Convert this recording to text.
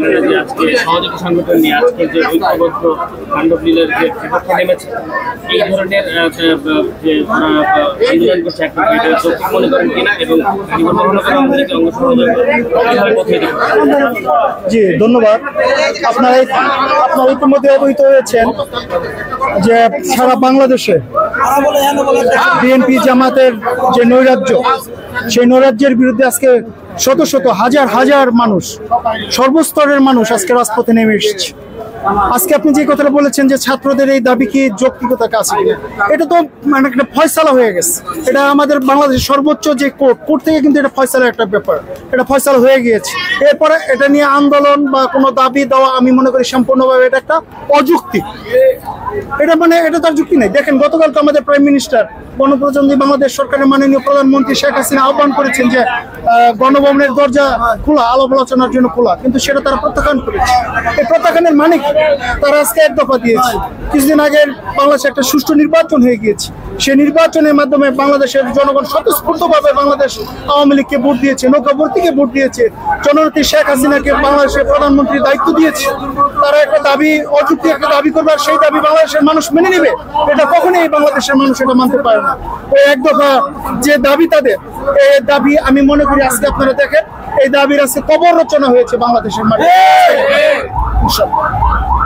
সেনারা যে আজকে সহযোগী সংগঠন নিয়ে আজকে যে ঐক্যবদ্ধ তাণ্ডবলীলার যে বিপক্ষে নেমেছে, এই ধরনের যে আন্দোলন করছে এখন এটা যৌক্তিক মনে করেন কিনা এবং মহানগর আওয়ামী লীগের অঙ্গ কিভাবে পথে দেবেন? জি ধন্যবাদ। আপনারা ইতিমধ্যে অবহিত হয়েছেন যে সারা বাংলাদেশে বিএনপি জামাতের যে নৈরাজ্য, সেই নৈরাজ্যের বিরুদ্ধে আজকে শত শত হাজার হাজার মানুষ, সর্বস্তরের মানুষ আজকে রাজপথে নেমে এসেছে। আজকে আপনি যে কথাটা বলেছেন যে ছাত্রদের এই দাবি কি যৌক্তিকতা আছে, এটা তো মানে একটা ফয়সালা হয়ে গেছে। এটা আমাদের বাংলাদেশের সর্বোচ্চ যে কোর্ট থেকে কিন্তু এটা ফয়সালার একটা ব্যাপার, এটা ফয়সালা হয়ে গিয়েছে। এরপরে এটা নিয়ে আন্দোলন বা কোনো দাবি দেওয়া আমি মনে করি সম্পূর্ণভাবে এটা একটা অযৌক্তিক। এটা তার যুক্তি নেই। দেখেন গতকাল তো আমাদের প্রাইম মিনিস্টার গণপ্রজাতন্ত্রী বাংলাদেশ সরকারের মাননীয় প্রধানমন্ত্রী শেখ হাসিনা আহ্বান করেছেন যে গণভবনের দরজা খোলা, আলাপ আলোচনার জন্য খোলা, কিন্তু সেটা তারা প্রত্যাখ্যান করেছে। এই প্রত্যাখ্যানের মানে কি? তারা আজকে এক দফা দিয়েছে। কিছুদিন আগে বাংলাদেশে একটা সুষ্ঠু নির্বাচন হয়ে গিয়েছে, সেই নির্বাচনের মাধ্যমে বাংলাদেশের জনগণ স্বতঃস্ফূর্তভাবে বাংলাদেশ আওয়ামী লীগকে ভোট দিয়েছে, নৌকাবর্তীকে ভোট দিয়েছে, জননেত্রী শেখ হাসিনাকে বাংলাদেশের প্রধানমন্ত্রীর দায়িত্ব দিয়েছে। তারা একটা দাবি, অযৌক্তিক একটা দাবি করবে আর সেই দাবি বাংলাদেশের মানুষ মেনে নেবে, এটা কখনোই বাংলাদেশের মানুষ এটা মানতে পারে না। ওই এক দফা যে দাবি তাদের, এই দাবি আমি মনে করি আজকে আপনারা দেখেন এই দাবির আজকে কবর রচনা হয়েছে বাংলাদেশের মাটিতে।